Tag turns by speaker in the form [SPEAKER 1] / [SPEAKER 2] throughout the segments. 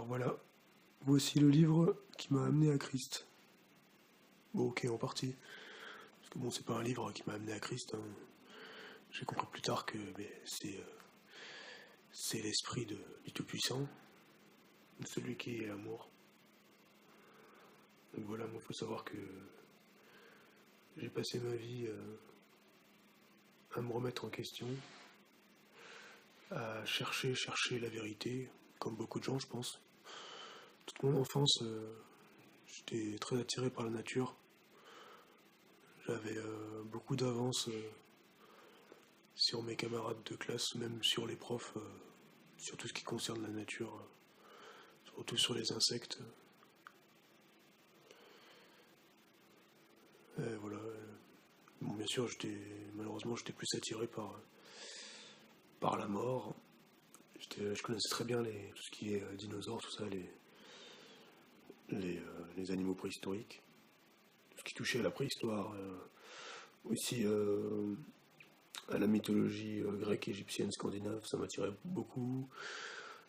[SPEAKER 1] Alors voilà, voici le livre qui m'a amené à Christ. Bon, ok, en partie. Parce que bon, c'est pas un livre qui m'a amené à Christ, hein. J'ai compris plus tard que c'est l'esprit du Tout-Puissant, de celui qui est l'amour. Donc voilà, moi, il faut savoir que j'ai passé ma vie à me remettre en question, à chercher la vérité, comme beaucoup de gens, je pense. Toute mon enfance, j'étais très attiré par la nature. J'avais beaucoup d'avance sur mes camarades de classe, même sur les profs, sur tout ce qui concerne la nature, surtout sur les insectes. Et voilà. Bon, bien sûr, malheureusement, j'étais plus attiré par la mort. Je connaissais très bien tout ce qui est dinosaures, tout ça, les animaux préhistoriques, tout ce qui touchait à la préhistoire, aussi à la mythologie grecque, égyptienne, scandinave, ça m'attirait beaucoup.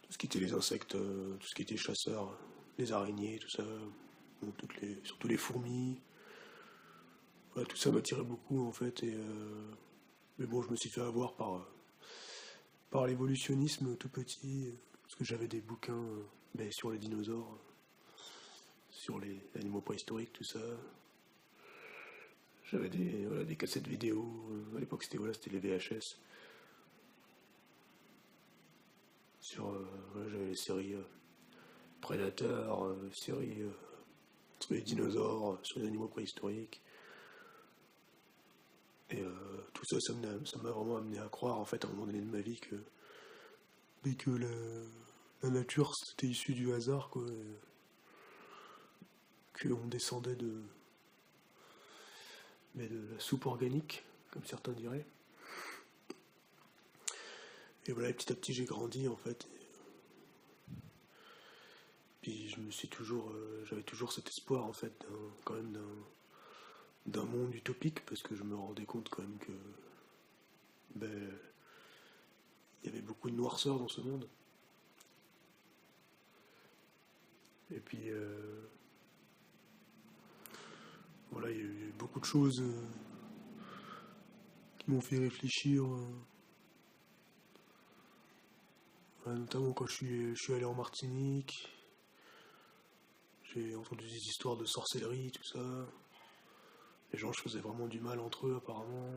[SPEAKER 1] Tout ce qui était les insectes, tout ce qui était chasseurs, les araignées, tout ça, bon, surtout les fourmis. Voilà, tout ça m'attirait beaucoup en fait. Mais bon, je me suis fait avoir par l'évolutionnisme tout petit, parce que j'avais des bouquins sur les dinosaures, sur les animaux préhistoriques, tout ça. J'avais des cassettes vidéo, à l'époque c'était les VHS. J'avais les séries Predator, séries sur les dinosaures, sur les animaux préhistoriques. Et tout ça, ça m'a vraiment amené à croire, en fait, à un moment donné de ma vie, que la nature, c'était issu du hasard, quoi. Qu'on descendait de la soupe organique, comme certains diraient. Et voilà, petit à petit, j'ai grandi, en fait. Puis j'avais toujours cet espoir, en fait, quand même d'un monde utopique, parce que je me rendais compte quand même que il y avait beaucoup de noirceur dans ce monde. Et puis voilà, il y a eu beaucoup de choses qui m'ont fait réfléchir, notamment quand je suis allé en Martinique. J'ai entendu des histoires de sorcellerie, tout ça. Les gens se faisaient vraiment du mal entre eux, apparemment.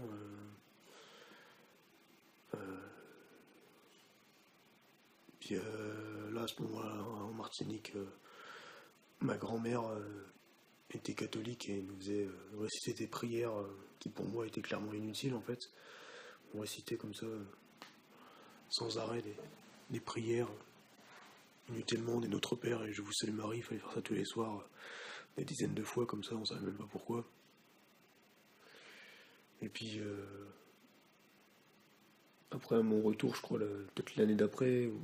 [SPEAKER 1] Puis là, à ce moment-là, en Martinique, ma grand-mère était catholique et nous faisait réciter des prières qui, pour moi, étaient clairement inutiles, en fait. On récitait comme ça, sans arrêt, des prières. Inutilement, des Notre Père et Je vous salue Marie, il fallait faire ça tous les soirs, des dizaines de fois, comme ça, on savait même pas pourquoi. Et puis, après mon retour, je crois, peut-être l'année d'après, ou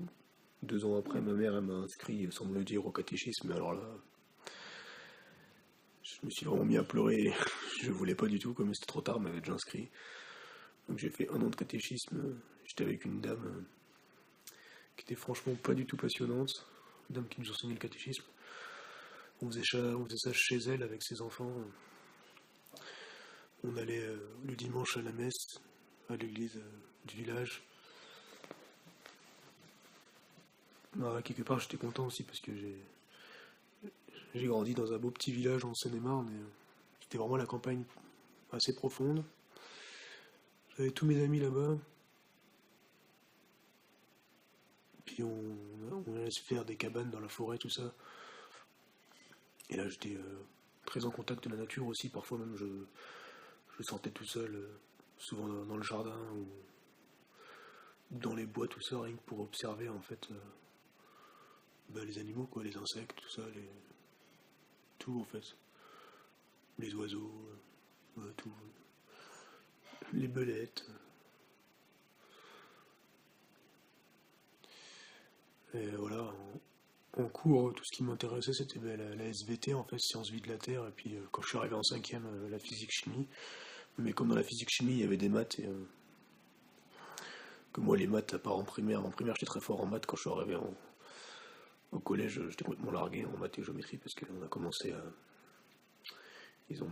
[SPEAKER 1] 2 ans après, ma mère, elle m'a inscrit, sans me le dire, au catéchisme. Mais alors là, je me suis vraiment mis à pleurer. Je voulais pas du tout, comme c'était trop tard, elle m'avait déjà inscrit. Donc j'ai fait 1 an de catéchisme. J'étais avec une dame qui était franchement pas du tout passionnante. Une dame qui nous enseignait le catéchisme. On faisait ça chez elle avec ses enfants. On allait le dimanche à la messe, à l'église du village. Quelque part, j'étais content aussi parce que j'ai grandi dans un beau petit village en Seine-et-Marne. C'était vraiment la campagne assez profonde. J'avais tous mes amis là-bas. Puis on allait se faire des cabanes dans la forêt, tout ça. Et là, j'étais très en contact de la nature aussi. Parfois même, je sortais tout seul, souvent dans le jardin ou dans les bois, tout ça, rien que pour observer en fait les animaux, quoi, les insectes, tout ça, tout en fait. Les oiseaux, tout. Les belettes. Et voilà, en cours, tout ce qui m'intéressait, c'était la SVT, en fait, sciences vie de la Terre. Et puis, quand je suis arrivé en 5e, la physique-chimie. Mais comme dans la physique-chimie, il y avait des maths, et que moi, les maths, à part en primaire, j'étais très fort en maths quand je suis arrivé Au collège, j'étais complètement largué en maths et géométrie parce qu'on a commencé à. Ils ont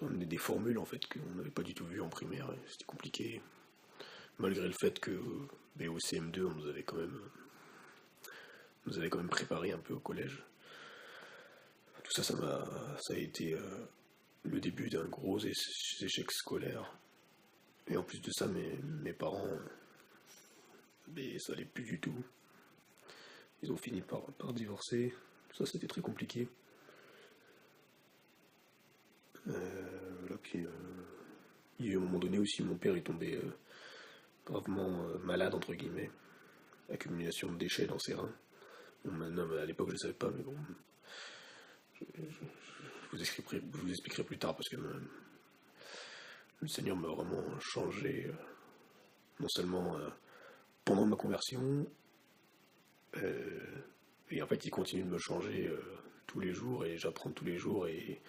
[SPEAKER 1] amené des formules en fait qu'on n'avait pas du tout vues en primaire. Et c'était compliqué, malgré le fait que au CM2 on nous avait quand même préparé un peu au collège. Tout ça, ça a été le début d'un gros échec scolaire. Et en plus de ça, mes parents, ça allait plus du tout. Ils ont fini par divorcer. Ça, c'était très compliqué. Voilà, puis il y a eu un moment donné aussi, mon père est tombé gravement malade, entre guillemets. Accumulation de déchets dans ses reins. Bon, maintenant, à l'époque, je ne le savais pas, mais bon. Je vous expliquerai plus tard parce que le Seigneur m'a vraiment changé, non seulement pendant ma conversion, et en fait il continue de me changer tous les jours et j'apprends tous les jours et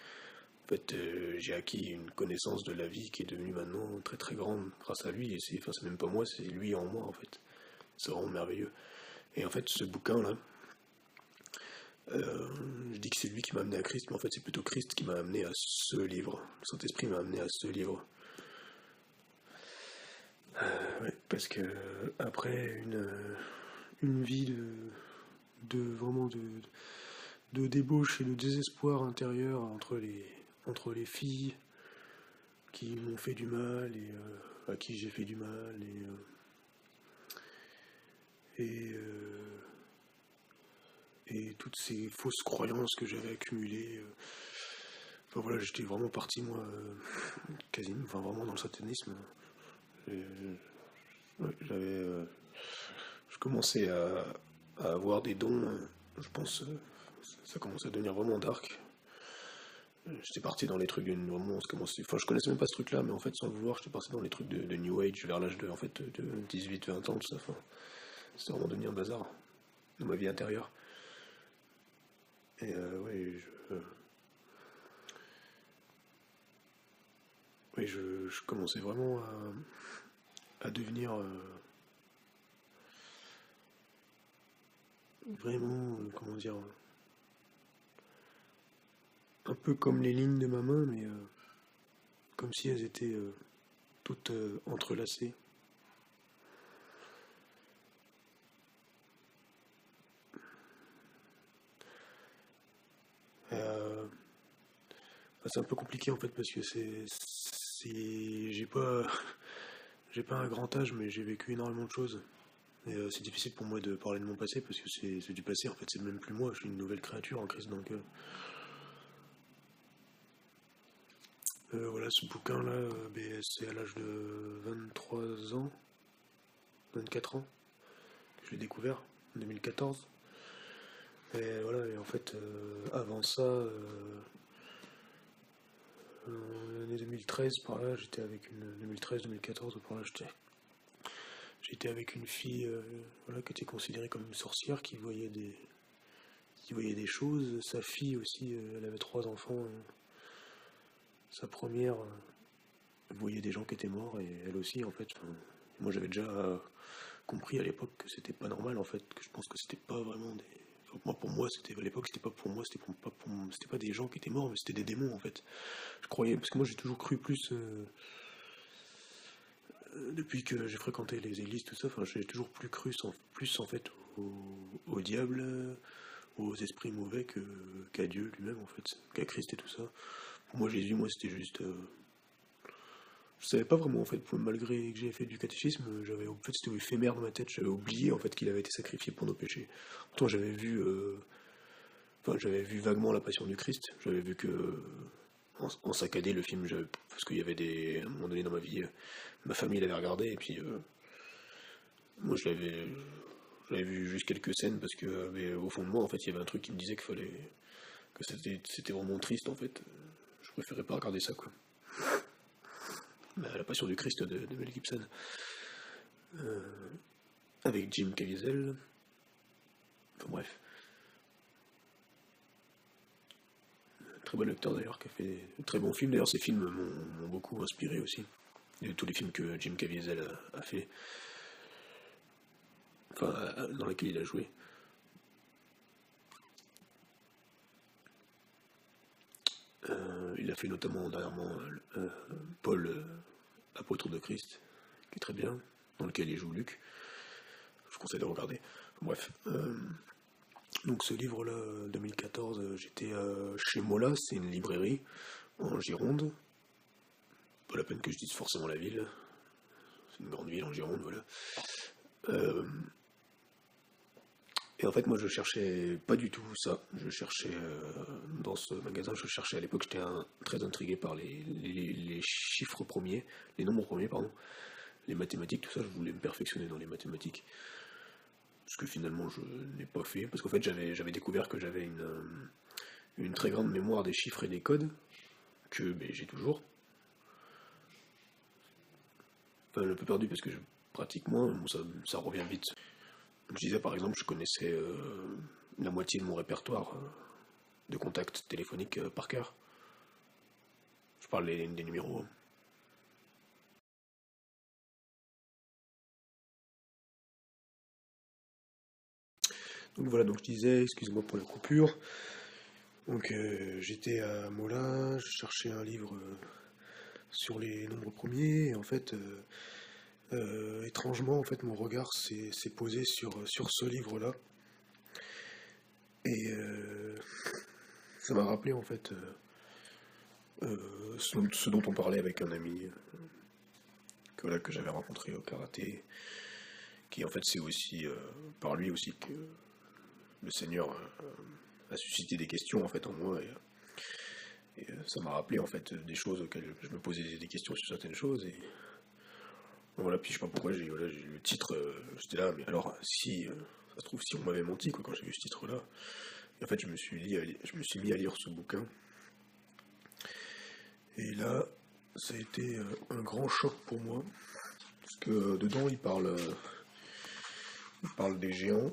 [SPEAKER 1] en fait j'ai acquis une connaissance de la vie qui est devenue maintenant très très grande grâce à lui et c'est même pas moi, c'est lui en moi en fait. C'est vraiment merveilleux. Et en fait ce bouquin là, je dis que c'est lui qui m'a amené à Christ, mais en fait c'est plutôt Christ qui m'a amené à ce livre. Le Saint-Esprit m'a amené à ce livre. Ouais, parce que après une vie vraiment de débauche et de désespoir intérieur entre les filles qui m'ont fait du mal et à qui j'ai fait du mal et toutes ces fausses croyances que j'avais accumulées. Enfin voilà, j'étais vraiment parti moi quasiment, enfin vraiment dans le satanisme. Je commençais à avoir des dons, je pense, ça commençait à devenir vraiment dark. J'étais parti dans les trucs vraiment, je connaissais même pas ce truc-là, mais en fait, sans le vouloir, j'étais parti dans les trucs de New Age vers l'âge de 18-20 ans, tout ça. Enfin, c'était vraiment devenu un bazar dans ma vie intérieure. Et je commençais vraiment à devenir vraiment, comment dire, un peu comme les lignes de ma main, mais comme si elles étaient toutes entrelacées. C'est un peu compliqué en fait parce que j'ai pas un grand âge, mais j'ai vécu énormément de choses. Et c'est difficile pour moi de parler de mon passé parce que c'est du passé, en fait, c'est même plus moi, je suis une nouvelle créature en Christ. Donc voilà, ce bouquin-là, c'est à l'âge de 23 ans, 24 ans, que je l'ai découvert, en 2014. Et voilà, et en fait, avant ça, en l'année 2013, par là, j'étais avec une 2013-2014, par là, j'étais avec une fille voilà, qui était considérée comme une sorcière, qui voyait des choses. Sa fille aussi, elle avait 3 enfants. Sa première voyait des gens qui étaient morts, et elle aussi, en fait. Moi, j'avais déjà compris à l'époque que c'était pas normal, en fait, que je pense que c'était pas vraiment des. Enfin, pour moi, à l'époque, c'était pas pour moi, c'était pas des gens qui étaient morts, mais c'était des démons, en fait. Je croyais, parce que moi, j'ai toujours cru plus. Depuis que j'ai fréquenté les églises, tout ça, j'ai toujours plus en fait au diable, aux esprits mauvais qu'à Dieu lui-même, en fait, qu'à Christ et tout ça. Pour moi, Jésus, c'était juste. Je savais pas vraiment, en fait, malgré que j'avais fait du catéchisme, en fait, c'était éphémère dans ma tête, j'avais oublié, en fait, qu'il avait été sacrifié pour nos péchés. Pourtant, j'avais vu vaguement la Passion du Christ, j'avais vu que. En saccadé le film, parce qu'il y avait à un moment donné dans ma vie, ma famille l'avait regardé, et puis moi j'avais vu juste quelques scènes, parce que mais au fond de moi, en fait, il y avait un truc qui me disait que c'était vraiment triste, en fait. Je préférais pas regarder ça, quoi. La Passion du Christ de Mel Gibson. Avec Jim Caviezel. Enfin bref. Très bon acteur d'ailleurs, qui a fait de très bons films. D'ailleurs, ces films m'ont beaucoup inspiré aussi. Et tous les films que Jim Caviezel a fait. enfin, dans laquelle il a joué. Il a fait notamment dernièrement Paul, apôtre de Christ, qui est très bien, dans lequel il joue Luc. Je vous conseille de regarder. Bref. Donc ce livre-là, 2014, j'étais chez Mola, c'est une librairie en Gironde. Pas la peine que je dise forcément la ville. C'est une grande ville en Gironde, voilà. Et en fait, moi, je cherchais pas du tout ça. Je cherchais, dans ce magasin, je cherchais à l'époque, j'étais très intrigué par les chiffres premiers, les nombres premiers, pardon, les mathématiques, tout ça, je voulais me perfectionner dans les mathématiques. Ce que finalement, je n'ai pas fait, parce qu'en fait, j'avais découvert que j'avais une très grande mémoire des chiffres et des codes, que j'ai toujours. Enfin, un peu perdu parce que je pratique moins, bon, ça revient vite. Je disais par exemple, je connaissais la moitié de mon répertoire de contacts téléphoniques par cœur. Je parle des numéros. Donc voilà, donc je disais, excusez-moi pour la coupure. Donc j'étais à Mola, je cherchais un livre sur les nombres premiers, et en fait, étrangement, en fait, mon regard s'est posé sur ce livre-là. Et ça m'a rappelé en fait ce dont on parlait avec un ami que j'avais rencontré au karaté, qui en fait c'est aussi par lui aussi que le Seigneur a suscité des questions en fait en moi, et ça m'a rappelé en fait des choses auxquelles je me posais des questions sur certaines choses, et voilà. Puis je sais pas pourquoi j'ai le titre, j'étais là, mais alors si ça se trouve, si on m'avait menti quoi quand j'ai vu ce titre là. Et en fait je me suis mis à lire ce bouquin, et là ça a été un grand choc pour moi, parce que dedans il parle des géants,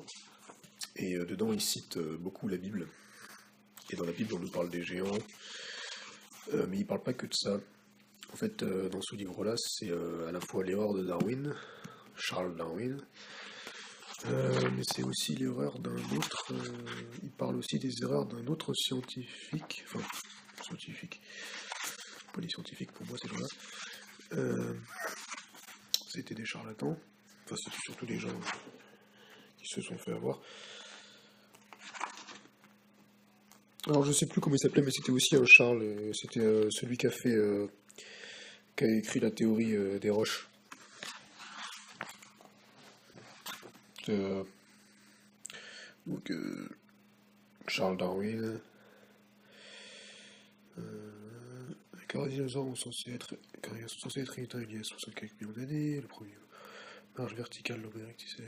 [SPEAKER 1] et dedans il cite beaucoup la Bible. Et dans la Bible on nous parle des géants, mais il parle pas que de ça. En fait, dans ce livre-là, c'est à la fois l'erreur de Darwin, Charles Darwin, mais c'est aussi l'erreur d'un autre. Il parle aussi des erreurs d'un autre scientifique, enfin, scientifique, pas des scientifiques pour moi, ces gens-là. C'était des charlatans, enfin, c'était surtout des gens qui se sont fait avoir. Alors, je sais plus comment il s'appelait, mais c'était aussi un Charles, et c'était celui qui a écrit la théorie des roches. Donc, Charles Darwin. Car les dinosaures sont censés être éteints il y a 64 millions d'années. Le premier marche verticale, l'homme érectisé.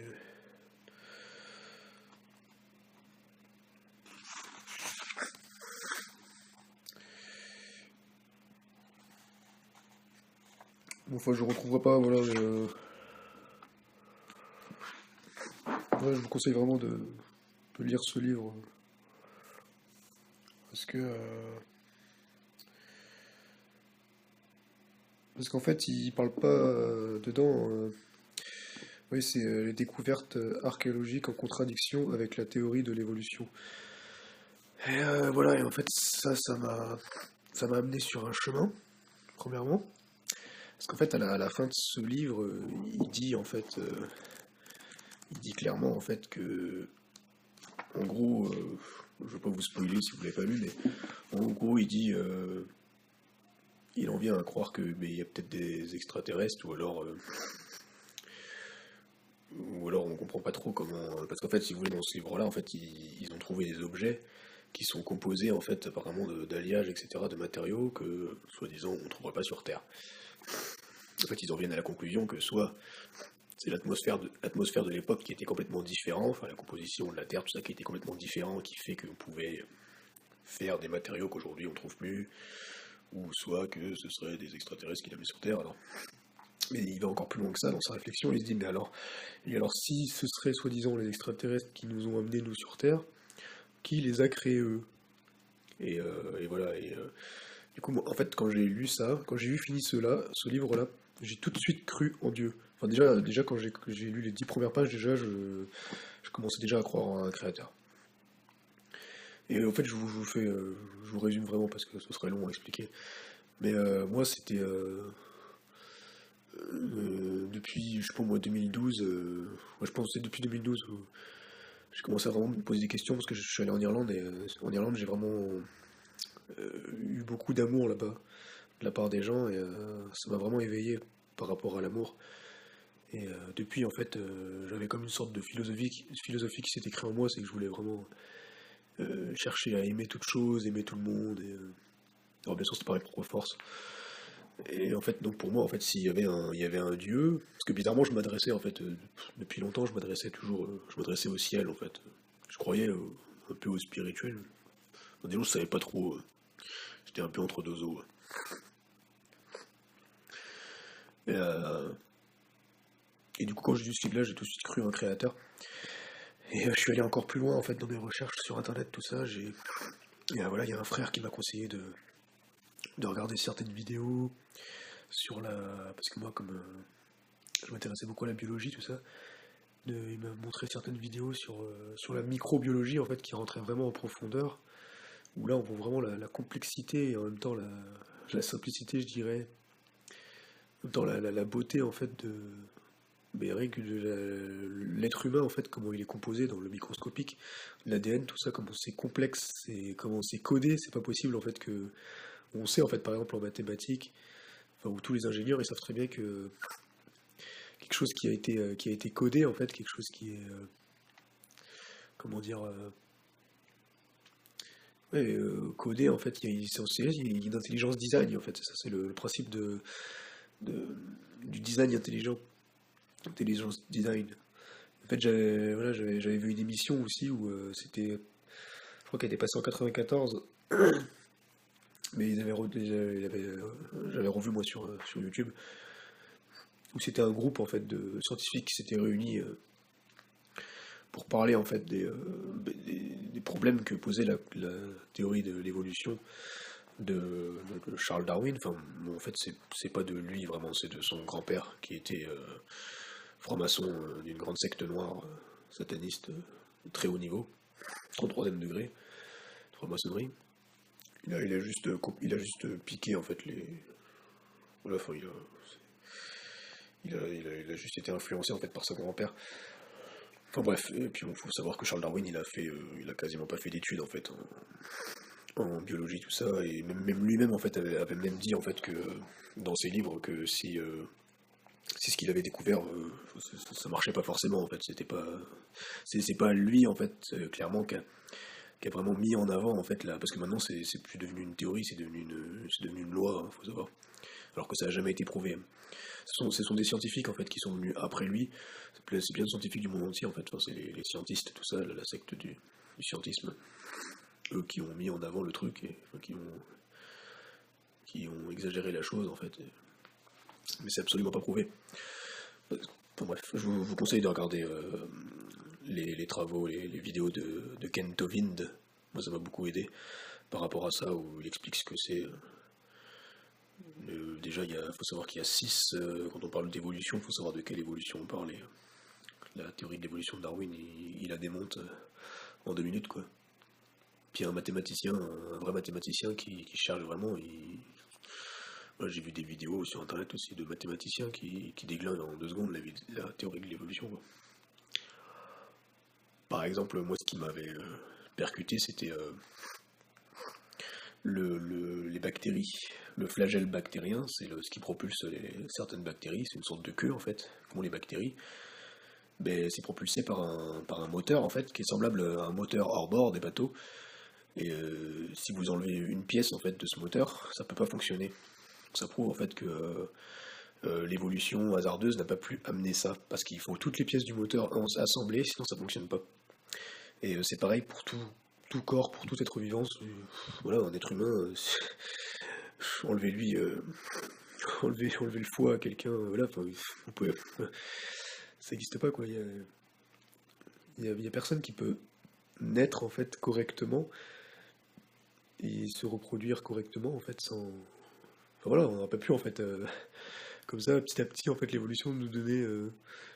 [SPEAKER 1] Bon, enfin, je retrouverai pas, voilà, mais ouais, je vous conseille vraiment de lire ce livre, parce que parce qu'en fait il parle pas dedans, oui, c'est les découvertes archéologiques en contradiction avec la théorie de l'évolution. Et voilà, et en fait ça m'a amené sur un chemin, premièrement, parce qu'en fait à la fin de ce livre, il dit en fait il dit clairement en fait que, en gros, je ne vais pas vous spoiler si vous l'avez pas lu, mais en gros, il dit, il en vient à croire que il y a peut-être des extraterrestres, ou alors on comprend pas trop comment, parce qu'en fait, si vous voulez, dans ce livre-là, en fait, ils ont trouvé des objets qui sont composés en fait apparemment d'alliages, etc., de matériaux que, soi-disant, on ne trouverait pas sur Terre. En fait, ils en viennent à la conclusion que soit c'est l'atmosphère de l'époque qui était complètement différente, enfin la composition de la Terre, tout ça qui était complètement différent, qui fait qu'on pouvait faire des matériaux qu'aujourd'hui on ne trouve plus, ou soit que ce serait des extraterrestres qui l'avaient sur Terre. Alors. Mais il va encore plus loin que ça dans sa réflexion, il se dit, mais alors si ce serait soi-disant les extraterrestres qui nous ont amenés nous sur Terre, qui les a créés eux? Et voilà, du coup, moi, en fait, quand j'ai lu ça, quand j'ai eu fini ce livre-là, j'ai tout de suite cru en Dieu. Enfin, déjà quand j'ai lu les 10 premières pages, déjà, je commençais déjà à croire en un créateur. Et en fait, je vous résume vraiment parce que ce serait long à expliquer. Mais moi, c'était depuis, je sais pas moi, 2012. Ouais, je pense que c'est depuis 2012 où j'ai commencé à vraiment me poser des questions parce que je suis allé en Irlande et en Irlande, j'ai vraiment eu beaucoup d'amour là-bas de la part des gens et ça m'a vraiment éveillé par rapport à l'amour. Et depuis, en fait, j'avais comme une sorte de philosophie qui s'était créée en moi, c'est que je voulais vraiment chercher à aimer toute chose, aimer tout le monde. Et, alors bien sûr, c'est pas avec propre force. Et en fait, donc pour moi, en fait, il y avait un dieu, parce que bizarrement, je m'adressais, en fait, depuis longtemps, je m'adressais au ciel, en fait. Je croyais un peu au spirituel. Disons, je savais pas trop, j'étais un peu entre deux eaux. Et, et du coup, quand j'ai lu ce livre-là, j'ai tout de suite cru en un créateur. Et je suis allé encore plus loin, en fait, dans mes recherches sur Internet, tout ça. Et voilà, il y a un frère qui m'a conseillé de regarder certaines vidéos sur la... Parce que moi, comme je m'intéressais beaucoup à la biologie, tout ça, il m'a montré certaines vidéos sur la microbiologie, en fait, qui rentrait vraiment en profondeur, où là, on voit vraiment la complexité et en même temps la simplicité, je dirais, en même temps la beauté, en fait, mais rien que l'être humain, en fait, comment il est composé dans le microscopique, l'ADN, tout ça, comment c'est complexe, et comment c'est codé, c'est pas possible, en fait, que... On sait, en fait, par exemple, en mathématiques, enfin, où tous les ingénieurs, ils savent très bien que quelque chose qui a été codé, en fait, quelque chose qui est, comment dire, ouais, codé, en fait, il y a une intelligence design, en fait, ça c'est le principe de- du design intelligent, intelligence design. En fait, j'avais vu une émission aussi où je crois qu'elle était passée en 94, mais j'avais revu moi sur YouTube, où c'était un groupe en fait de scientifiques qui s'étaient réunis pour parler en fait des problèmes que posait la théorie de l'évolution de Charles Darwin. Enfin, bon, en fait, c'est pas de lui vraiment, c'est de son grand-père qui était franc-maçon d'une grande secte noire, sataniste, très haut niveau, 33e degré, franc-maçonnerie. Il a juste piqué en fait les. Voilà, enfin, il a juste été influencé en fait par son grand-père. Enfin bref, et puis il faut savoir que Charles Darwin, il a quasiment pas fait d'études en fait en biologie tout ça, et même lui-même en fait avait même dit en fait que dans ses livres que si ce qu'il avait découvert, ça marchait pas forcément en fait, c'est pas lui en fait clairement qui a vraiment mis en avant en fait là, parce que maintenant c'est plus devenu une théorie, c'est devenu une loi, hein, faut savoir, alors que ça a jamais été prouvé. Ce sont des scientifiques en fait qui sont venus après lui. C'est bien de scientifiques du monde entier en fait. Enfin, c'est les scientistes, tout ça, la secte du scientisme, eux qui ont mis en avant le truc et enfin, qui ont exagéré la chose en fait. Mais c'est absolument pas prouvé. Enfin, bref, vous conseille de regarder les travaux, les vidéos de Ken Tovind. Moi, ça m'a beaucoup aidé par rapport à ça, où il explique ce que c'est. Déjà, faut savoir qu'il y a six. Quand on parle d'évolution, il faut savoir de quelle évolution on parle. Et la théorie de l'évolution de Darwin, il la démonte en 2 minutes, quoi. Puis un vrai mathématicien qui cherche vraiment. Moi, j'ai vu des vidéos sur internet aussi de mathématiciens qui déglinguent en 2 secondes la théorie de l'évolution, quoi. Par exemple, moi, ce qui m'avait percuté, c'était les bactéries. Le flagelle bactérien, c'est ce qui propulse certaines bactéries. C'est une sorte de queue, en fait, qu'ont les bactéries. Ben, c'est propulsé par un moteur, en fait, qui est semblable à un moteur hors bord des bateaux. Et si vous enlevez une pièce, en fait, de ce moteur, ça peut pas fonctionner. Ça prouve, en fait, que l'évolution hasardeuse n'a pas pu amener ça. Parce qu'il faut toutes les pièces du moteur assemblées, sinon ça fonctionne pas. Et c'est pareil pour tout corps, pour tout être vivant. Voilà, un être humain, enlevez-lui, enlevez le foie à quelqu'un, voilà, enfin, vous pouvez, ça n'existe pas, quoi. Il y a personne qui peut naître, en fait, correctement et se reproduire correctement, en fait, sans... Enfin voilà, on n'aurait pas pu, en fait, Comme ça, petit à petit, en fait, l'évolution nous donnait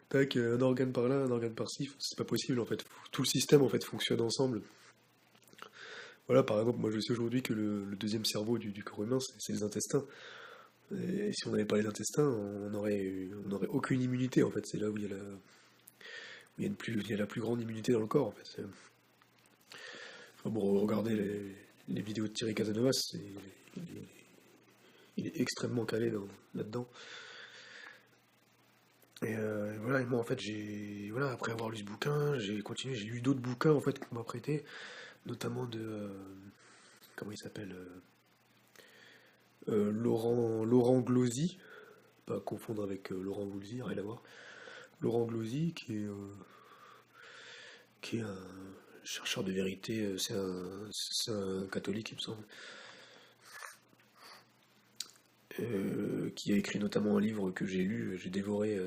[SPEAKER 1] tac, un organe par là, un organe par-ci. C'est pas possible, en fait. Tout le système, en fait, fonctionne ensemble. Voilà, par exemple, moi je sais aujourd'hui que le deuxième cerveau du corps humain, c'est les intestins. Et si on n'avait pas les intestins, on aurait aucune immunité, en fait. C'est là où il y a la plus grande immunité dans le corps, en fait. Enfin, bon, regardez les vidéos de Thierry Casanova, il est extrêmement calé là-dedans. Et voilà, et moi en fait, voilà, après avoir lu ce bouquin, j'ai continué, j'ai lu d'autres bouquins en fait qu'on m'a prêté, notamment de, comment il s'appelle, Laurent Glosy, pas confondre avec Laurent Voulzy, rien à voir. Laurent Glosy, qui est un chercheur de vérité, c'est un catholique, il me semble, qui a écrit notamment un livre que j'ai lu, j'ai dévoré,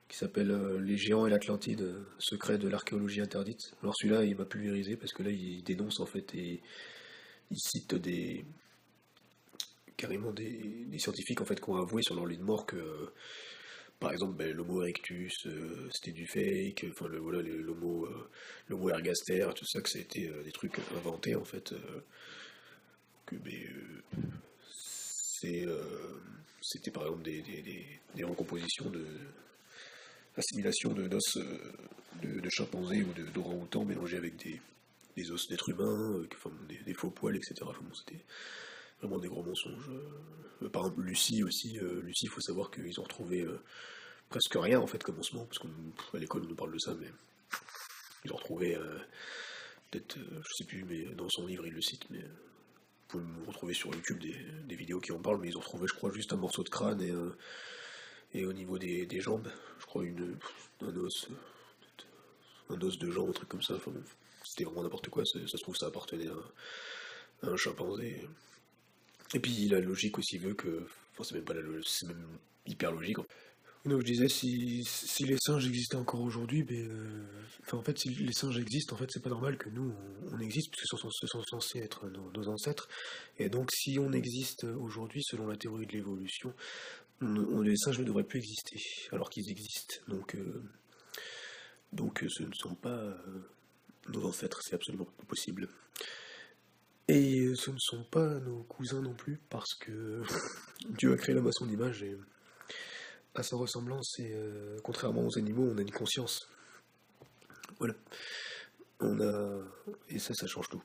[SPEAKER 1] qui s'appelle Les géants et l'Atlantide, secret de l'archéologie interdite. Alors celui-là, il m'a pulvérisé parce que là, il dénonce en fait et il cite carrément des scientifiques en fait qui ont avoué sur leur lit de mort que, par exemple, ben, l'Homo erectus, c'était du fake, enfin voilà, l'Homo ergaster, tout ça, que ça a été des trucs inventés en fait, que ben, c'était par exemple des recompositions assimilation d'os de chimpanzés ou d'orang-outans mélangés avec des os d'êtres humains, enfin, des faux poils, etc. Enfin, bon, c'était vraiment des gros mensonges. Par exemple, Lucie aussi, Lucie, il faut savoir qu'ils ont retrouvé presque rien en fait comme ossement, parce qu'à l'école on nous parle de ça, mais ils ont retrouvé peut-être, je sais plus, mais dans son livre il le cite, mais vous pouvez me retrouver sur YouTube des vidéos qui en parlent, mais ils ont retrouvé, je crois, juste un morceau de crâne et au niveau des jambes, je crois un os de jambe, un truc comme ça. Enfin, bon, c'était vraiment n'importe quoi. Ça se trouve, ça appartenait à un chimpanzé. Et puis la logique aussi veut que, enfin, c'est même pas la logique, c'est même hyper logique. Donc je disais, si les singes existaient encore aujourd'hui, ben, enfin, en fait, si les singes existent, en fait, c'est pas normal que nous, on existe, puisque ce sont censés être nos ancêtres. Et donc, si on existe aujourd'hui, selon la théorie de l'évolution, les singes ne devraient plus exister, alors qu'ils existent. Donc ce ne sont pas nos ancêtres, c'est absolument pas possible. Et ce ne sont pas nos cousins non plus, parce que Dieu a créé l'homme à son image et à sa ressemblance, et contrairement aux animaux, on a une conscience. Voilà. Et ça change tout.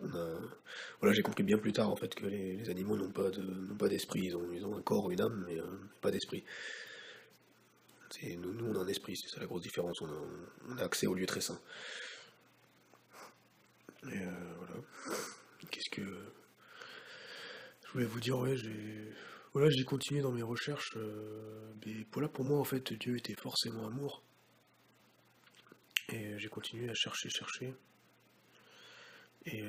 [SPEAKER 1] Voilà, j'ai compris bien plus tard en fait que les animaux n'ont pas d'esprit, ils ont un corps, une âme, mais pas d'esprit. Nous, on a un esprit, c'est ça la grosse différence, on a accès aux lieux très saints. Et voilà. Qu'est-ce que. Je voulais vous dire, ouais, j'ai continué dans mes recherches. Mais voilà, pour moi, en fait, Dieu était forcément amour. Et j'ai continué à chercher. Et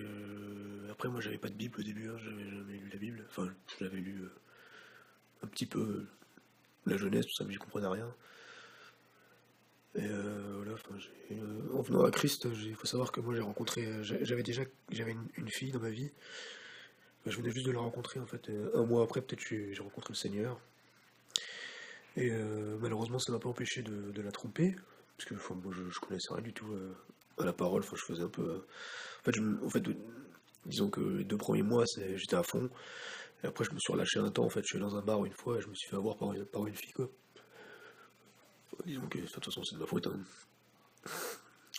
[SPEAKER 1] après, moi, j'avais pas de Bible au début, hein, j'avais jamais lu la Bible. Enfin, j'avais lu un petit peu la Genèse, tout ça, mais j'y comprenais rien. Et voilà, enfin, en venant à Christ, il faut savoir que moi, j'avais une fille dans ma vie. Je venais juste de la rencontrer, en fait. Un mois après, peut-être, j'ai rencontré le Seigneur. Et malheureusement, ça m'a pas empêché de la tromper. Parce que enfin, moi, je connaissais rien du tout à la parole. Enfin, je faisais un peu. En fait, disons que les 2 premiers mois, j'étais à fond. Et après, je me suis relâché un temps. En fait, je suis allé dans un bar une fois et je me suis fait avoir par une fille, quoi. Disons que de toute façon, c'est de ma faute, hein.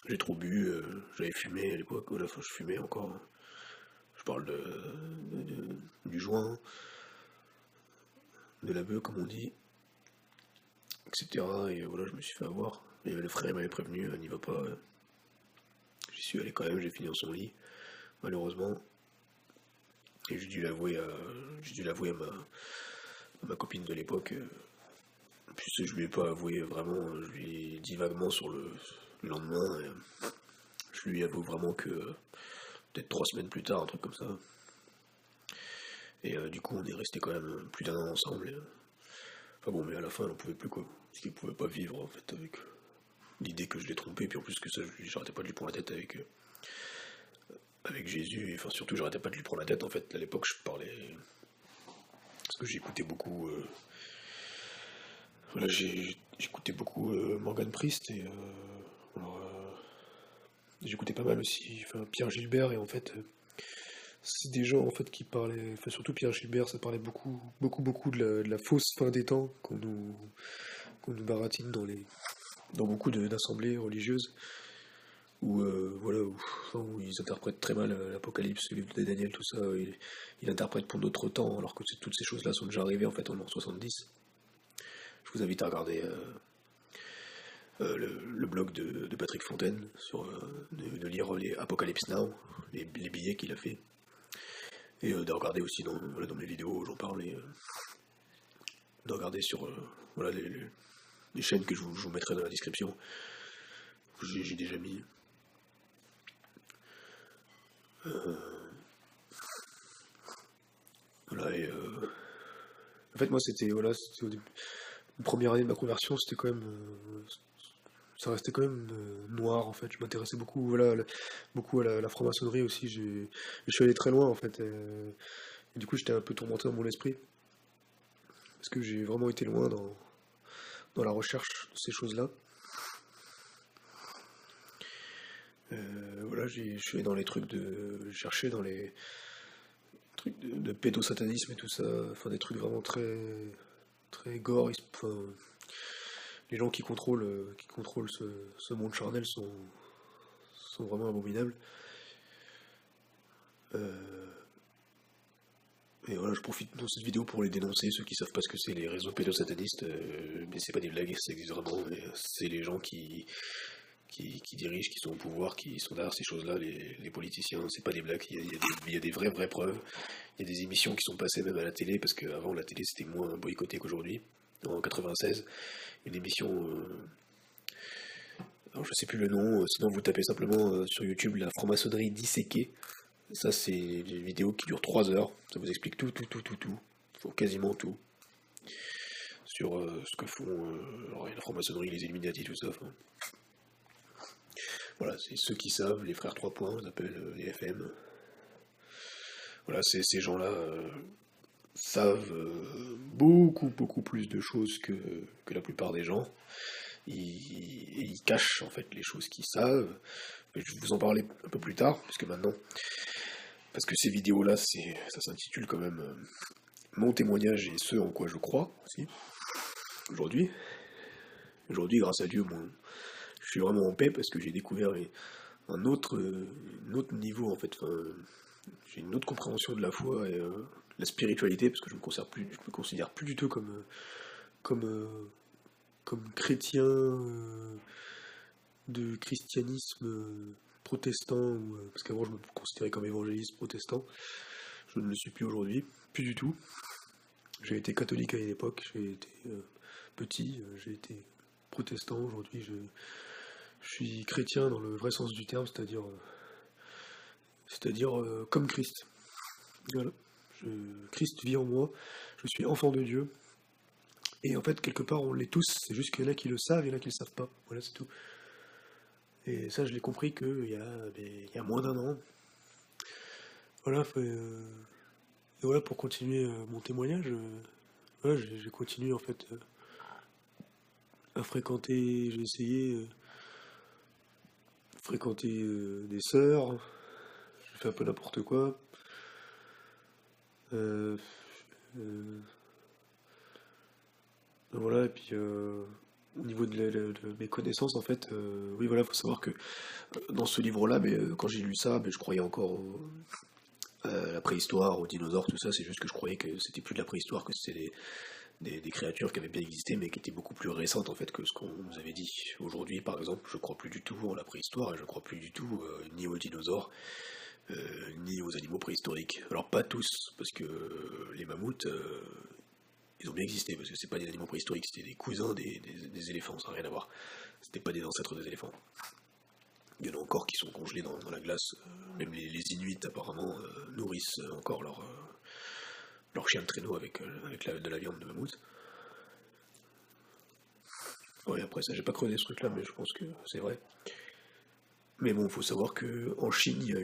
[SPEAKER 1] J'ai trop bu, j'avais fumé à l'époque. Voilà, enfin, je fumais encore, hein. Je parle du joint, de la bœuf, comme on dit, etc. Et voilà, je me suis fait avoir. Et le frère m'avait prévenu, n'y va pas. J'y suis allé quand même, j'ai fini dans son lit, malheureusement. Et j'ai dû l'avouer à ma copine de l'époque. Puis je lui ai pas avoué vraiment, je lui ai dit vaguement sur le lendemain. Et je lui avoue vraiment que peut-être 3 semaines plus tard, un truc comme ça. Et du coup, on est resté quand même plus d'1 an ensemble. Enfin bon, mais à la fin, elle en pouvait plus, quoi. Parce qu'il pouvait pas vivre, en fait, avec l'idée que je l'ai trompé. Puis en plus que ça, j'arrêtais pas de lui prendre la tête avec Jésus. Et enfin, surtout, j'arrêtais pas de lui prendre la tête, en fait. À l'époque, je parlais. Parce que j'écoutais beaucoup Voilà, j'écoutais beaucoup Morgan Priest et alors, j'écoutais pas mal aussi, enfin, Pierre Gilbert et en fait c'est des gens en fait qui parlaient, enfin surtout Pierre Gilbert, ça parlait beaucoup de la fausse fin des temps qu'on nous baratine dans beaucoup d'assemblées religieuses où voilà où ils interprètent très mal l'Apocalypse, le livre de Daniel, tout ça, ils interprètent pour notre temps alors que toutes ces choses-là sont déjà arrivées en fait en l'an 70. Je vous invite à regarder le blog de Patrick Fontaine, de lire les Apocalypse Now, les billets qu'il a fait, et de regarder aussi voilà, dans mes vidéos, j'en parle, et de regarder sur voilà, les chaînes que je vous mettrai dans la description. J'ai déjà mis. Voilà, et en fait, moi, c'était voilà, c'était au début. La première année de ma conversion, c'était quand même. Ça restait quand même noir en fait. Je m'intéressais beaucoup, voilà, beaucoup à la franc-maçonnerie aussi. Je suis allé très loin en fait. Et du coup, j'étais un peu tourmenté dans mon esprit parce que j'ai vraiment été loin dans la recherche de ces choses-là. Voilà, je suis allé dans les trucs de chercher dans les trucs de pédosatanisme et tout ça. Enfin, des trucs vraiment très très gore. Enfin, les gens qui contrôlent ce monde charnel sont vraiment abominables. Et voilà, je profite de cette vidéo pour les dénoncer, ceux qui savent pas ce que c'est les réseaux pédosatanistes, mais c'est pas des blagues, ça existe vraiment, mais c'est les gens qui dirigent, qui sont au pouvoir, qui sont derrière ces choses-là, les politiciens, c'est pas des blagues, il y a des vraies preuves, il y a des émissions qui sont passées même à la télé, parce qu'avant la télé c'était moins boycotté qu'aujourd'hui, en 96, une émission, alors je sais plus le nom, sinon vous tapez simplement sur YouTube la franc-maçonnerie disséquée. Ça, c'est une vidéo qui dure 3 heures. Ça vous explique tout. Faut quasiment tout. Sur ce que font alors, la franc-maçonnerie, les Illuminati, tout ça. Enfin, voilà, c'est ceux qui savent, les frères 3 points, on appelle les FM. Voilà, ces gens-là savent beaucoup plus de choses que la plupart des gens. Ils cachent en fait les choses qu'ils savent. Je vais vous en parler un peu plus tard, parce que ces vidéos-là, ça s'intitule quand même mon témoignage et ce en quoi je crois aussi. Aujourd'hui, grâce à Dieu, je suis vraiment en paix parce que j'ai découvert un autre niveau en fait. Enfin, j'ai une autre compréhension de la foi et la spiritualité parce que je me considère plus du tout comme chrétien de christianisme protestant, parce qu'avant je me considérais comme évangéliste protestant. Je ne le suis plus aujourd'hui, plus du tout. J'ai été catholique à une époque, j'ai été petit, j'ai été protestant. Aujourd'hui, je suis chrétien dans le vrai sens du terme, c'est-à-dire comme Christ. Voilà. Christ vit en moi, je suis enfant de Dieu. Et en fait, quelque part, on l'est tous, c'est juste qu'il y en a qui le savent, il y en a qui le savent pas. Voilà, c'est tout. Et ça, je l'ai compris qu'il y a moins d'un an. Voilà, et voilà, pour continuer mon témoignage, voilà, j'ai continué en fait à fréquenter, j'ai essayé fréquenter des sœurs, j'ai fait un peu n'importe quoi. Euh, euh, voilà, et puis au niveau de mes connaissances, en fait, oui, voilà, faut savoir que dans ce livre-là, mais quand j'ai lu ça, mais je croyais encore à la préhistoire, aux dinosaures, tout ça. C'est juste que je croyais que c'était plus de la préhistoire, que c'était des créatures qui avaient bien existé, mais qui étaient beaucoup plus récentes en fait que ce qu'on nous avait dit. Aujourd'hui, par exemple, je crois plus du tout en la préhistoire et je crois plus du tout ni aux dinosaures. Ni aux animaux préhistoriques. Alors pas tous, parce que les mammouths, ils ont bien existé, parce que c'est pas des animaux préhistoriques, c'était des cousins des éléphants, ça n'a rien à voir. C'était pas des ancêtres des éléphants. Il y en a encore qui sont congelés dans la glace. Même les Inuits, apparemment, nourrissent encore leur chien de traîneau avec de la viande de mammouth. Ouais, après ça, j'ai pas creusé ce truc-là, mais je pense que c'est vrai. Mais bon, faut savoir que en Chine, il y a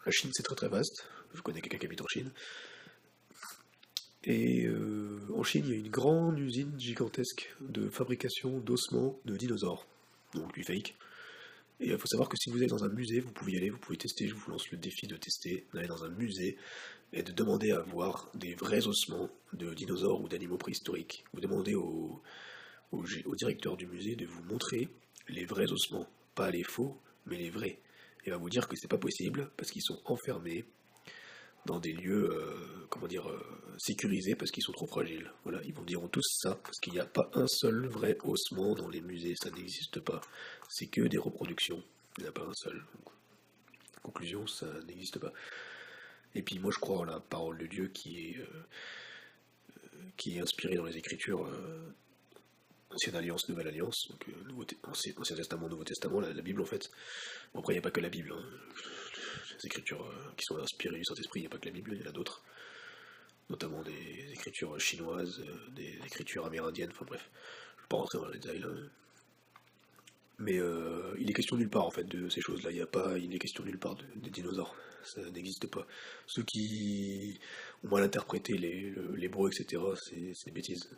[SPEAKER 1] La Chine, c'est très très vaste. Je connais quelqu'un qui habite en Chine. Et en Chine, il y a une grande usine gigantesque de fabrication d'ossements de dinosaures, donc du fake. Et il faut savoir que si vous allez dans un musée, vous pouvez y aller, vous pouvez tester, je vous lance le défi de tester, d'aller dans un musée et de demander à voir des vrais ossements de dinosaures ou d'animaux préhistoriques. Vous demandez au directeur du musée de vous montrer les vrais ossements, pas les faux, mais les vrais. Et il va vous dire que c'est pas possible parce qu'ils sont enfermés dans des lieux, sécurisés parce qu'ils sont trop fragiles. Voilà, ils vous diront tous ça, parce qu'il n'y a pas un seul vrai ossement dans les musées, ça n'existe pas. C'est que des reproductions, il n'y en a pas un seul. Donc, conclusion, ça n'existe pas. Et puis moi je crois en la parole de Dieu qui est inspirée dans les Écritures, Ancienne Alliance, Nouvelle Alliance, donc Ancien Testament, Nouveau Testament, la Bible en fait. Bon, après il n'y a pas que la Bible, hein. Les Écritures qui sont inspirées du Saint-Esprit, il n'y a pas que la Bible, il y en a d'autres. Notamment des écritures chinoises, des écritures amérindiennes, enfin bref, je ne vais pas rentrer dans les détails là. Mais il est question nulle part en fait de ces choses-là, il est question nulle part des dinosaures, ça n'existe pas. Ceux qui ont mal interprété l'hébreu, etc., c'est des bêtises.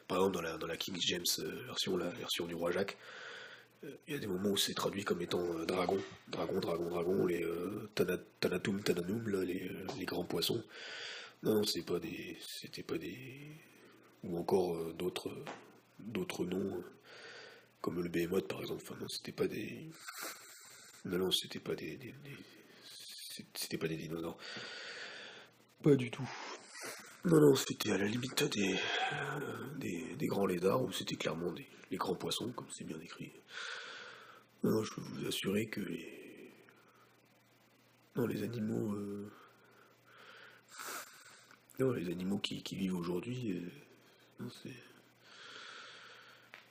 [SPEAKER 1] Par exemple, dans la King James version, la version du roi Jacques, il y a des moments où c'est traduit comme étant dragon, les Tanatum, Tananum, là, les grands poissons. Non, c'était pas des, ou encore d'autres noms, comme le Behemoth par exemple. Enfin, non, c'était pas des, non, c'était pas c'était pas des dinosaures. Pas du tout. Non, c'était à la limite des grands lézards, ou c'était clairement les grands poissons, comme c'est bien écrit. Non, je peux vous assurer que non, les animaux, non, les animaux qui vivent aujourd'hui, non,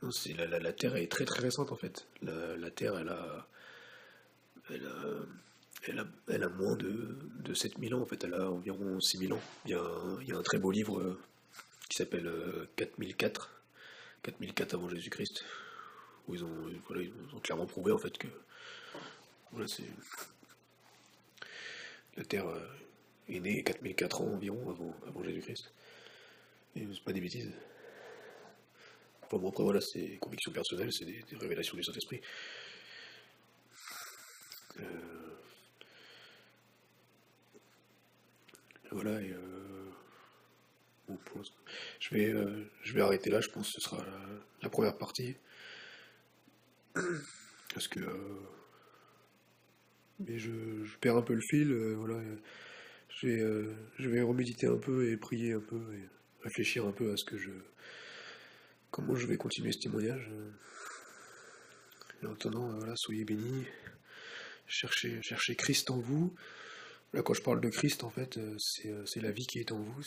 [SPEAKER 1] non, la Terre est très très récente en fait. La Terre, elle a, elle a moins de 7000 ans en fait, elle a environ 6000 ans. Il y a un très beau livre qui s'appelle 4004 avant Jésus-Christ, où voilà, ils ont clairement prouvé en fait que voilà, la Terre est née 4004 ans environ avant Jésus-Christ. Et c'est pas des bêtises. Enfin bon, après voilà, c'est conviction personnelle, c'est des révélations du Saint-Esprit. Voilà, et bon, je vais arrêter là, je pense que ce sera la première partie. Parce que mais je perds un peu le fil, voilà. Je vais reméditer un peu et prier un peu et réfléchir un peu à comment je vais continuer ce témoignage. Et en attendant, voilà, soyez bénis, cherchez Christ en vous. Là, quand je parle de Christ, en fait, c'est la vie qui est en vous,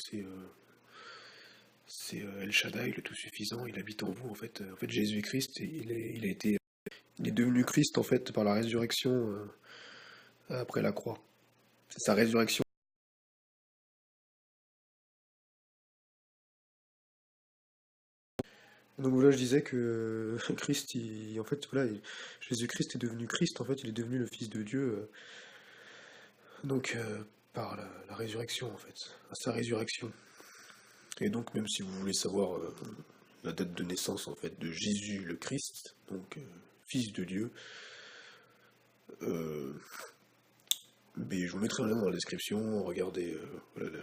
[SPEAKER 1] c'est El Shaddai, le Tout-Suffisant, il habite en vous, en fait. En fait, Jésus-Christ, il est devenu Christ, en fait, par la résurrection après la croix. C'est sa résurrection. Donc voilà, je disais que Christ, en fait, voilà, Jésus-Christ est devenu Christ, en fait, il est devenu le Fils de Dieu, donc par la résurrection, en fait, à sa résurrection. Et donc, même si vous voulez savoir la date de naissance, en fait, de Jésus le Christ, donc Fils de Dieu, mais je vous mettrai un lien dans la description, regardez voilà,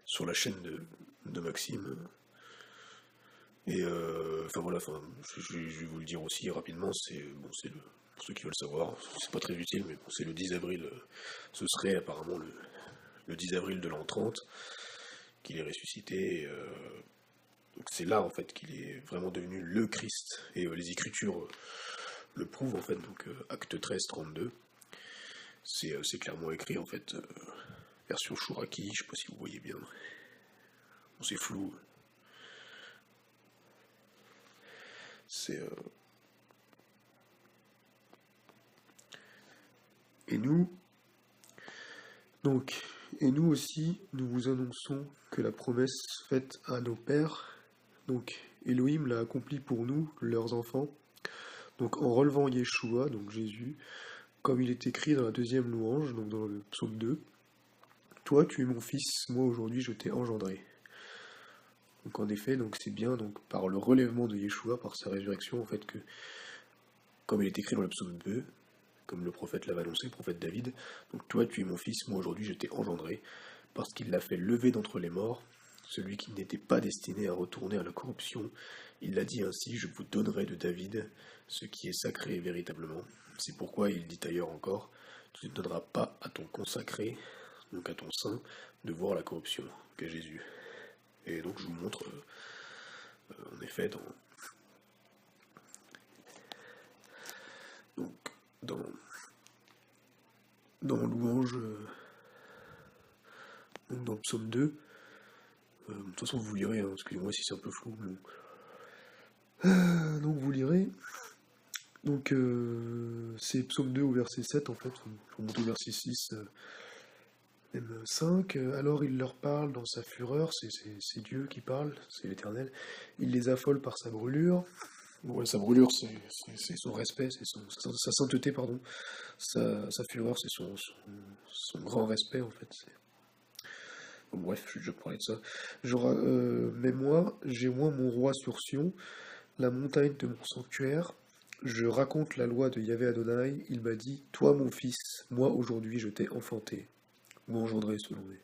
[SPEAKER 1] sur la chaîne de Maxime. Et enfin voilà, je vais vous le dire aussi rapidement, pour ceux qui veulent savoir, c'est pas très utile, mais bon, c'est le 10 avril, ce serait apparemment le 10 avril de l'an 30 qu'il est ressuscité. Donc c'est là en fait qu'il est vraiment devenu le Christ. Et les Écritures le prouvent en fait, donc acte 13, 32. C'est clairement écrit en fait, version Chouraki, je sais pas si vous voyez bien. Bon, c'est flou. C'est. Et nous, donc, et nous aussi, nous vous annonçons que la promesse faite à nos pères, donc Elohim l'a accomplie pour nous, leurs enfants, donc en relevant Yeshua, donc Jésus, comme il est écrit dans la deuxième louange, donc dans le psaume 2, Toi, tu es mon fils, moi aujourd'hui je t'ai engendré. Donc en effet, donc c'est bien donc par le relèvement de Yeshua, par sa résurrection, en fait que, comme il est écrit dans le psaume 2, comme le prophète l'avait annoncé, le prophète David, donc toi tu es mon fils, moi aujourd'hui je t'ai engendré, parce qu'il l'a fait lever d'entre les morts, celui qui n'était pas destiné à retourner à la corruption. Il l'a dit ainsi, je vous donnerai de David ce qui est sacré véritablement. C'est pourquoi il dit ailleurs encore, tu ne donneras pas à ton consacré, donc à ton saint, de voir la corruption, qu'est Jésus. Et donc je vous montre, en effet, donc, dans, dans Louange, donc dans le psaume 2, de toute façon vous lirez, hein, excusez-moi si c'est un peu flou, mais donc vous lirez. Donc c'est psaume 2 au verset 7 en fait, je remonte au verset 6, même 5. Alors il leur parle dans sa fureur, c'est Dieu qui parle, c'est l'Éternel. Il les affole par sa brûlure. Ouais, sa brûlure, c'est son respect, c'est sa sainteté, pardon. Sa fureur, c'est son grand respect, en fait. Bon, bref, je parlais de ça. Genre, mais moi, j'ai moins mon roi sur Sion, la montagne de mon sanctuaire. Je raconte la loi de Yahvé Adonai. Il m'a dit, toi, mon fils, moi, aujourd'hui, je t'ai enfanté. Ou engendré, selon les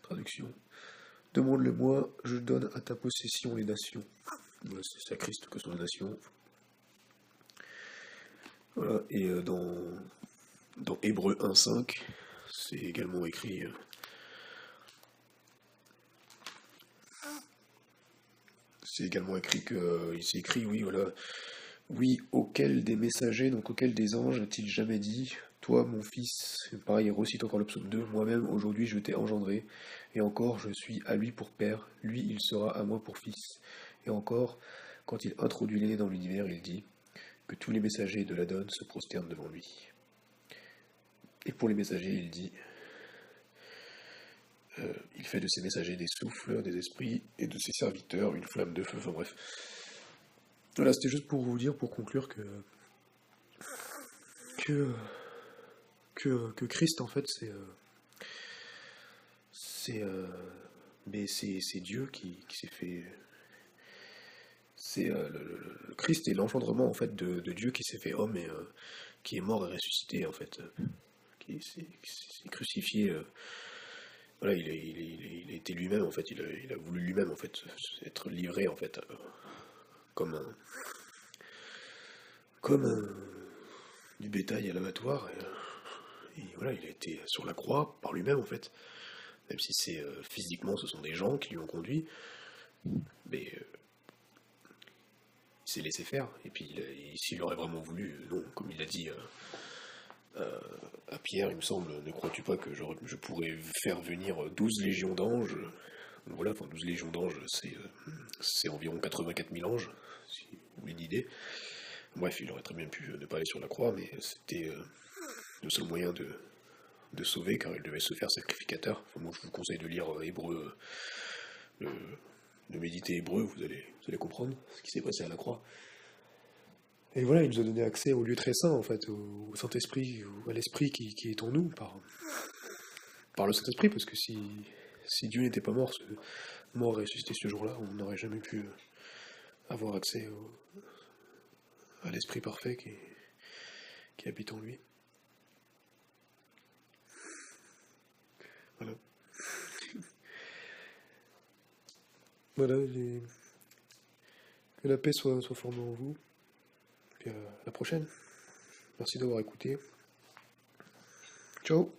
[SPEAKER 1] traductions. Demande-le-moi, je donne à ta possession les nations. Voilà, c'est à Christ que sont les nations. Voilà, et dans Hébreux 1.5, c'est également écrit. C'est également écrit que. Il s'est écrit, oui, voilà. Oui, auquel des messagers, donc auquel des anges a-t-il jamais dit, toi, mon fils, pareil, il recite encore le psaume 2, moi-même, aujourd'hui, je t'ai engendré, et encore, je suis à lui pour père, lui, il sera à moi pour fils. Et encore, quand il introduit l'aîné dans l'univers, il dit que tous les messagers de l'Adon se prosternent devant lui. Et pour les messagers, il dit, il fait de ses messagers des souffles, des esprits, et de ses serviteurs une flamme de feu, enfin bref. Voilà, c'était juste pour vous dire, pour conclure que, que Christ, en fait, c'est Dieu qui s'est fait. C'est le Christ est l'engendrement en fait de Dieu qui s'est fait homme et qui est mort et ressuscité en fait, qui s'est crucifié. Voilà, il a été lui-même en fait, il a voulu lui-même en fait être livré en fait comme du bétail à l'abattoir. Et voilà, il a été sur la croix par lui-même en fait, même si c'est physiquement ce sont des gens qui lui ont conduit, mais il s'est laissé faire. Et puis s'il aurait vraiment voulu, non, comme il a dit à Pierre, il me semble, ne crois-tu pas que je pourrais faire venir 12 légions d'anges? Voilà, enfin 12 légions d'anges, c'est environ 84 000 anges, si vous voulez une idée. Bref, il aurait très bien pu ne pas aller sur la croix, mais c'était le seul moyen de sauver, car il devait se faire sacrificateur. Enfin, moi, je vous conseille de lire Hébreu, de méditer Hébreu, vous allez comprendre ce qui s'est passé à la croix. Et voilà, il nous a donné accès au lieu très saint, en fait, au Saint-Esprit, à l'Esprit qui est en nous, par le Saint-Esprit, parce que si Dieu n'était pas mort et ressuscité ce jour-là, on n'aurait jamais pu avoir accès à l'Esprit parfait qui habite en lui. Voilà. Voilà, que la paix soit formée en vous. Et à la prochaine. Merci d'avoir écouté. Ciao.